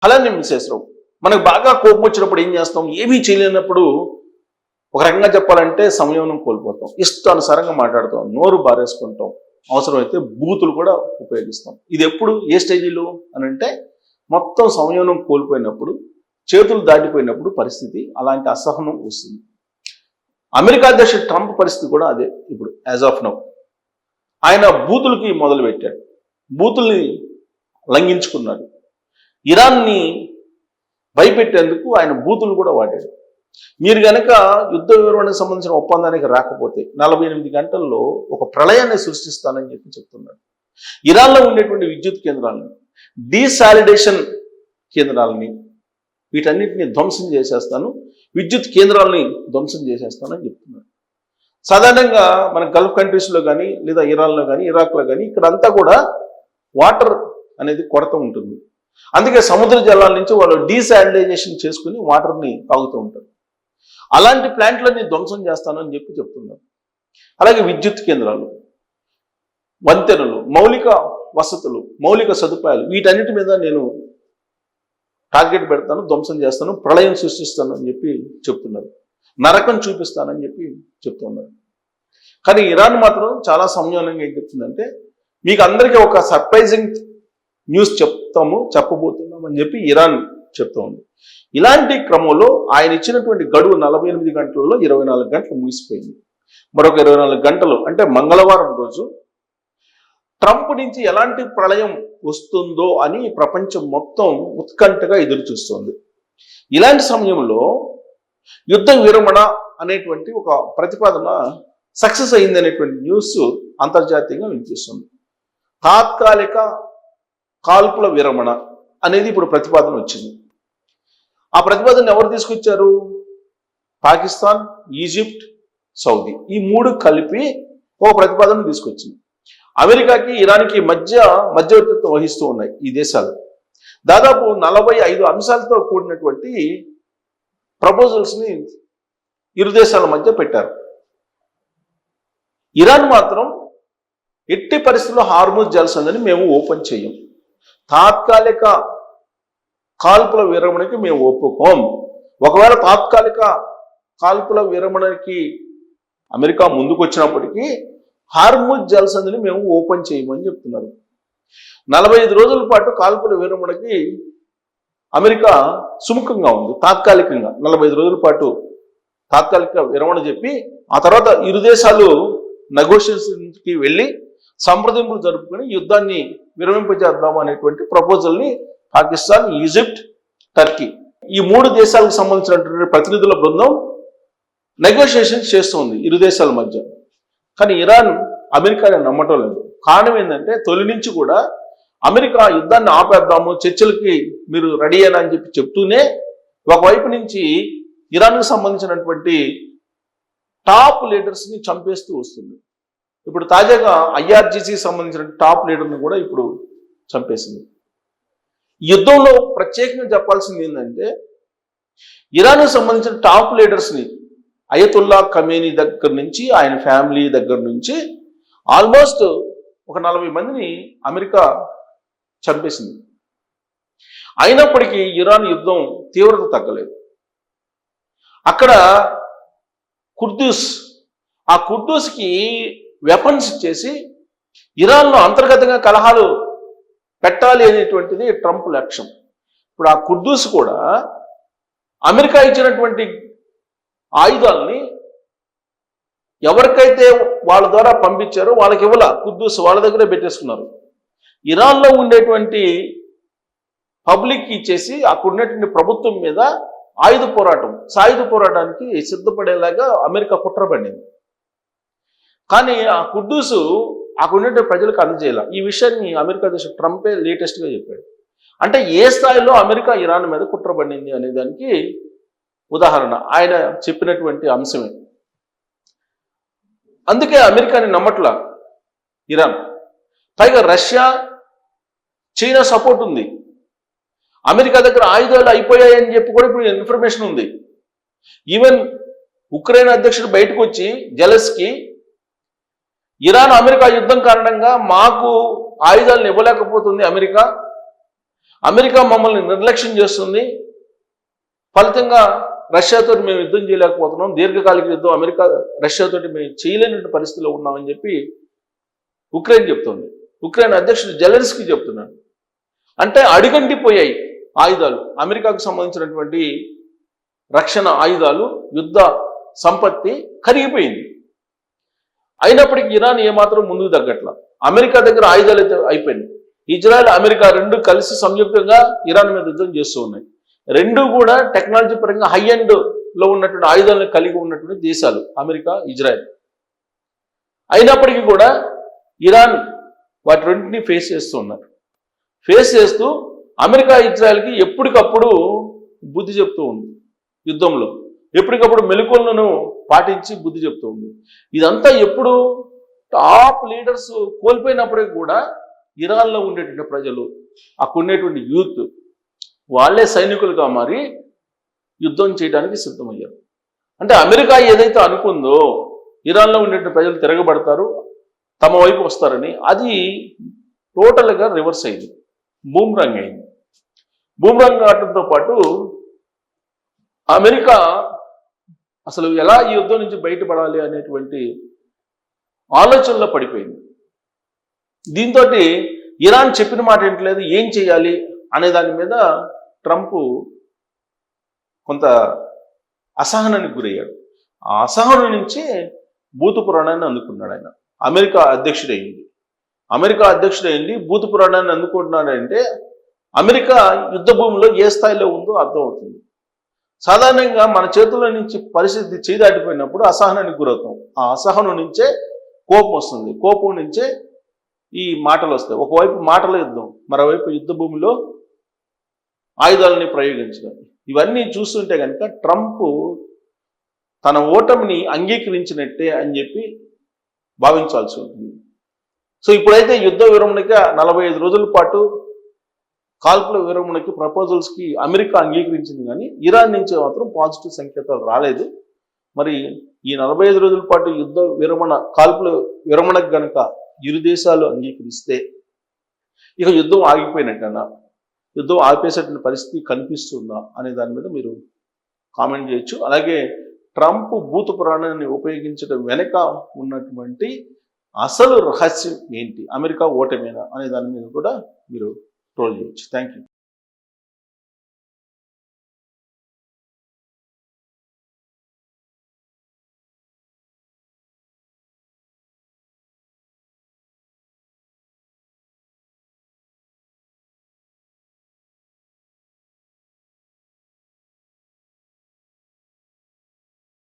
అలానే మిసేసరావు మనకు బాగా కోపం వచ్చినప్పుడు ఏం చేస్తాం, ఏమీ చేయలేనప్పుడు ఒక రకంగా చెప్పాలంటే సంయమనం కోల్పోతాం, ఇష్టానుసారంగా మాట్లాడతాం, నోరు బారేసుకుంటాం, అవసరమైతే బూతులు కూడా ఉపయోగిస్తాం. ఇది ఎప్పుడు ఏ స్టేజీలో అని అంటే మొత్తం సంయమనం కోల్పోయినప్పుడు, చేతులు దాటిపోయినప్పుడు పరిస్థితి అలాంటి అసహనం వస్తుంది. అమెరికా అధ్యక్షుడు ట్రంప్ పరిస్థితి కూడా అదే. ఇప్పుడు యాజ్ ఆఫ్ నౌ ఆయన బూతులకి మొదలు పెట్టాడు, బూతుల్ని లంఘించుకున్నాడు. ఇరాన్ని భయపెట్టేందుకు ఆయన బూతులు కూడా వాడాడు. మీరు కనుక యుద్ధ వివరణకు సంబంధించిన ఒప్పందానికి రాకపోతే 48 గంటల్లో ఒక ప్రళయాన్ని సృష్టిస్తానని చెప్తున్నాడు. ఇరాన్లో ఉండేటువంటి విద్యుత్ కేంద్రాలని, డీసాలిడేషన్ కేంద్రాలని, వీటన్నిటిని ధ్వంసం చేసేస్తాను, విద్యుత్ కేంద్రాలని ధ్వంసం చేసేస్తానని చెప్తున్నాడు. సాధారణంగా మన గల్ఫ్ కంట్రీస్లో కానీ, లేదా ఇరాన్లో కానీ, ఇరాక్లో కానీ ఇక్కడంతా కూడా వాటర్ అనేది కొరత ఉంటుంది. అందుకే సముద్ర జలాల నుంచి వాళ్ళు డీసాలిడైజేషన్ చేసుకుని వాటర్ని తాగుతూ ఉంటారు. అలాంటి ప్లాంట్లన్నీ ధ్వంసం చేస్తానని చెప్తున్నారు. అలాగే విద్యుత్ కేంద్రాలు, వంతెనలు, మౌలిక వసతులు, మౌలిక సదుపాయాలు, వీటన్నిటి మీద నేను టార్గెట్ పెడతాను, ధ్వంసం చేస్తాను, ప్రళయం సృష్టిస్తాను అని చెప్తున్నారు. నరకం చూపిస్తానని చెప్తున్నారు. కానీ ఇరాన్ మాత్రం చాలా సంయమనంగా ఏం చెప్తుందంటే, మీకు అందరికీ ఒక సర్ప్రైజింగ్ న్యూస్ చెప్పబోతున్నాం అని ఇరాన్ చెప్తూ ఉంది. ఇలాంటి క్రమంలో ఆయన ఇచ్చినటువంటి గడువు 48 గంటలలో 24 గంటలు ముగిసిపోయింది. మరొక 24 గంటలు అంటే మంగళవారం రోజు ట్రంప్ నుంచి ఎలాంటి ప్రళయం వస్తుందో అని ప్రపంచం మొత్తం ఉత్కంఠగా ఎదురు చూస్తోంది. ఇలాంటి సమయంలో యుద్ధ విరమణ అనేటువంటి ఒక ప్రతిపాదన సక్సెస్ అయింది అనేటువంటి న్యూస్ అంతర్జాతీయంగా వినిపిస్తుంది. తాత్కాలిక కాల్పుల విరమణ అనేది ఇప్పుడు ప్రతిపాదన వచ్చింది. ఆ ప్రతిపాదన ఎవరు తీసుకొచ్చారు? పాకిస్తాన్, ఈజిప్ట్, సౌదీ, ఈ 3 కలిపి ఒక ప్రతిపాదన తీసుకొచ్చింది. అమెరికాకి ఇరాన్కి మధ్యవర్తిత్వం వహిస్తూ ఉన్నాయి ఈ దేశాలు. దాదాపు 45 అంశాలతో కూడినటువంటి ప్రపోజల్స్ని ఇరు దేశాల మధ్య పెట్టారు. ఇరాన్ మాత్రం ఎట్టి పరిస్థితుల్లో హార్ముజ్ జలసంధిని మేము ఓపెన్ చేయం, తాత్కాలిక కాల్పుల విరమణకి మేము ఒప్పుకోం, ఒకవేళ తాత్కాలిక కాల్పుల విరమణకి అమెరికా ముందుకు వచ్చినప్పటికీ హార్ముజ్ జలసంధిని మేము ఓపెన్ చేయమని చెప్తున్నారు. 45 రోజుల పాటు కాల్పుల విరమణకి అమెరికా సుముఖంగా ఉంది. తాత్కాలికంగా 45 రోజుల పాటు తాత్కాలిక విరమణ చెప్పి ఆ తర్వాత ఇరు దేశాలు నెగోషియేషన్కి వెళ్ళి సంప్రదింపులు జరుపుకొని యుద్ధాన్ని విరమింపజేద్దాం అనేటువంటి ప్రపోజల్ని పాకిస్తాన్, ఈజిప్ట్, టర్కీ, ఈ 3 దేశాలకు సంబంధించినటువంటి ప్రతినిధుల బృందం నెగోషియేషన్స్ చేస్తుంది ఇరు దేశాల మధ్య. కానీ ఇరాన్ అమెరికాని నమ్మటం లేదు. కారణం ఏంటంటే తొలి నుంచి కూడా అమెరికా యుద్ధాన్ని ఆపేద్దాము, చర్చలకి మీరు రెడీ అయినా అని చెప్తూనే ఒకవైపు నుంచి ఇరాన్కు సంబంధించినటువంటి టాప్ లీడర్స్ని చంపేస్తూ వస్తుంది. ఇప్పుడు తాజాగా IRGCకి సంబంధించిన టాప్ లీడర్ని కూడా ఇప్పుడు చంపేసింది. యుద్ధంలో ప్రత్యేకంగా చెప్పాల్సింది ఏంటంటే ఇరాన్కు సంబంధించిన టాప్ లీడర్స్ని అయతుల్లా ఖమేనీ దగ్గర నుంచి ఆయన ఫ్యామిలీ దగ్గర నుంచి ఆల్మోస్ట్ ఒక 40 మందిని అమెరికా చంపేసింది. అయినప్పటికీ ఇరాన్ యుద్ధం తీవ్రత తగ్గలేదు. అక్కడ ఆ కుర్దూస్కి వెపన్స్ ఇచ్చేసి ఇరాన్లో అంతర్గతంగా కలహాలు పెట్టాలి అనేటువంటిది ట్రంప్ లక్ష్యం. ఇప్పుడు ఆ కుర్దూస్ కూడా అమెరికా ఇచ్చినటువంటి ఆయుధాలని ఎవరికైతే వాళ్ళ ద్వారా పంపించారో వాళ్ళకి ఇవ్వాల, కుర్దూస్ వాళ్ళ దగ్గరే పెట్టేసుకున్నారు. ఇరాన్లో ఉండేటువంటి పబ్లిక్ ఇచ్చేసి అక్కడ ఉన్నటువంటి ప్రభుత్వం మీద సాయుధ పోరాటానికి సిద్ధపడేలాగా అమెరికా కుట్ర పడింది. కానీ ఆ కుర్దూసు అక్కడ ఉన్నటువంటి ప్రజలకు అందజేయాల. ఈ విషయాన్ని అమెరికా అధ్యక్షుడు ట్రంపే లేటెస్ట్గా చెప్పాడు. అంటే ఏ స్థాయిలో అమెరికా ఇరాన్ మీద కుట్ర పడింది అనే దానికి ఉదాహరణ ఆయన చెప్పినటువంటి అంశమే. అందుకే అమెరికాని నమ్మట్ల ఇరాన్. పైగా రష్యా, చైనా సపోర్ట్ ఉంది. అమెరికా దగ్గర ఆయుధాలు అయిపోయాయని చెప్పి కూడా ఇప్పుడు ఇన్ఫర్మేషన్ ఉంది. ఈవెన్ ఉక్రెయిన్ అధ్యక్షుడు బయటకు వచ్చి జెలెన్స్కీ ఇరాన్ అమెరికా యుద్ధం కారణంగా మాకు ఆయుధాలను ఇవ్వలేకపోతుంది అమెరికా, అమెరికా మమ్మల్ని నిర్లక్ష్యం చేస్తుంది, ఫలితంగా రష్యాతో మేము యుద్ధం చేయలేకపోతున్నాం, దీర్ఘకాలిక యుద్ధం అమెరికా రష్యాతో మేము చేయలేని పరిస్థితిలో ఉన్నామని చెప్పి ఉక్రెయిన్ చెప్తుంది. ఉక్రెయిన్ అధ్యక్షుడు జెలెన్స్కీ చెప్తున్నాడు. అంటే అడుగంటిపోయాయి ఆయుధాలు, అమెరికాకు సంబంధించినటువంటి రక్షణ ఆయుధాలు, యుద్ధ సంపత్తి కరిగిపోయింది. అయినప్పటికీ ఇరాన్ ఏమాత్రం ముందుకు తగ్గట్ల. అమెరికా దగ్గర ఆయుధాలు అయితే అయిపోయినాయి. ఇజ్రాయెల్ అమెరికా రెండు కలిసి సంయుక్తంగా ఇరాన్ మీద యుద్ధం చేస్తూ ఉన్నాయి. రెండు కూడా టెక్నాలజీ పరంగా హై ఎండ్ లో ఉన్నటువంటి ఆయుధాలను కలిగి ఉన్నటువంటి దేశాలు అమెరికా, ఇజ్రాయెల్. అయినప్పటికీ కూడా ఇరాన్ వాటి రెండింటినీ ఫేస్ చేస్తూ ఉన్నారు. ఫేస్ చేస్తూ అమెరికా, ఇజ్రాయెల్కి ఎప్పటికప్పుడు బుద్ధి చెప్తూ ఉంది. యుద్ధంలో ఎప్పటికప్పుడు మెలకువలను పాటించి బుద్ధి చెప్తూ ఉంది. ఇదంతా ఎప్పుడు టాప్ లీడర్స్ కోల్పోయినప్పటికీ కూడా ఇరాన్లో ఉండేటువంటి ప్రజలు, అక్కడ ఉండేటువంటి యూత్ వాళ్ళే సైనికులుగా మారి యుద్ధం చేయడానికి సిద్ధమయ్యారు. అంటే అమెరికా ఏదైతే అనుకుందో ఇరాన్లో ఉండేటువంటి ప్రజలు తిరగబడతారు, తమ వైపు వస్తారని, అది టోటల్గా రివర్స్ అయింది, బూమ్రాంగ్ అయింది. బూమ్రాంగ్ ఆటంతో పాటు అమెరికా అసలు ఎలా ఈ యుద్ధం నుంచి బయటపడాలి అనేటువంటి ఆలోచనలో పడిపోయింది. దీంతో ఇరాన్ చెప్పిన మాట ఏంటలేదు, ఏం చేయాలి అనే దాని మీద ట్రంప్ కొంత అసహనానికి గురయ్యాడు. ఆ అసహనం నుంచే భూత పురాణాన్ని అందుకున్నాడు ఆయన. అమెరికా అధ్యక్షుడైంది భూత పురాణాన్ని అందుకుంటున్నాడంటే అమెరికా యుద్ధ భూమిలో ఏ స్థాయిలో ఉందో అర్థమవుతుంది. సాధారణంగా మన చేతుల నుంచి పరిస్థితి చేదాటిపోయినప్పుడు అసహనానికి గురవుతాం. ఆ అసహనం నుంచే కోపం వస్తుంది, కోపం నుంచే ఈ మాటలు వస్తాయి. ఒకవైపు మాటల యుద్ధం, మరోవైపు యుద్ధ భూమిలో ఆయుధాలని ప్రయోగించడం. ఇవన్నీ చూస్తుంటే కనుక ట్రంప్ తన ఓటమిని అంగీకరించినట్టే అని చెప్పి భావించాల్సి ఉంటుంది. సో ఇప్పుడైతే యుద్ధ విరమణకి 45 రోజుల పాటు కాల్పుల విరమణకి ప్రపోజల్స్కి అమెరికా అంగీకరించింది, కానీ ఇరాన్ నుంచి మాత్రం పాజిటివ్ సంకేతాలు రాలేదు. మరి ఈ 45 రోజుల పాటు యుద్ధ విరమణ, కాల్పుల విరమణకు గనక ఇరు దేశాలు అంగీకరిస్తే ఇక యుద్ధం ఆగిపోయినట్టనా, యుద్ధం ఆపేసేటువంటి పరిస్థితి కనిపిస్తుందా అనే దాని మీద మీరు కామెంట్ చేయొచ్చు. అలాగే ట్రంప్ భూత పురాణాన్ని ఉపయోగించడం వెనక ఉన్నటువంటి అసలు రహస్యం ఏంటి, అమెరికా ఓటమేనా అనే దాని మీద కూడా మీరు ట్రోల్ చేయొచ్చు. Thank you.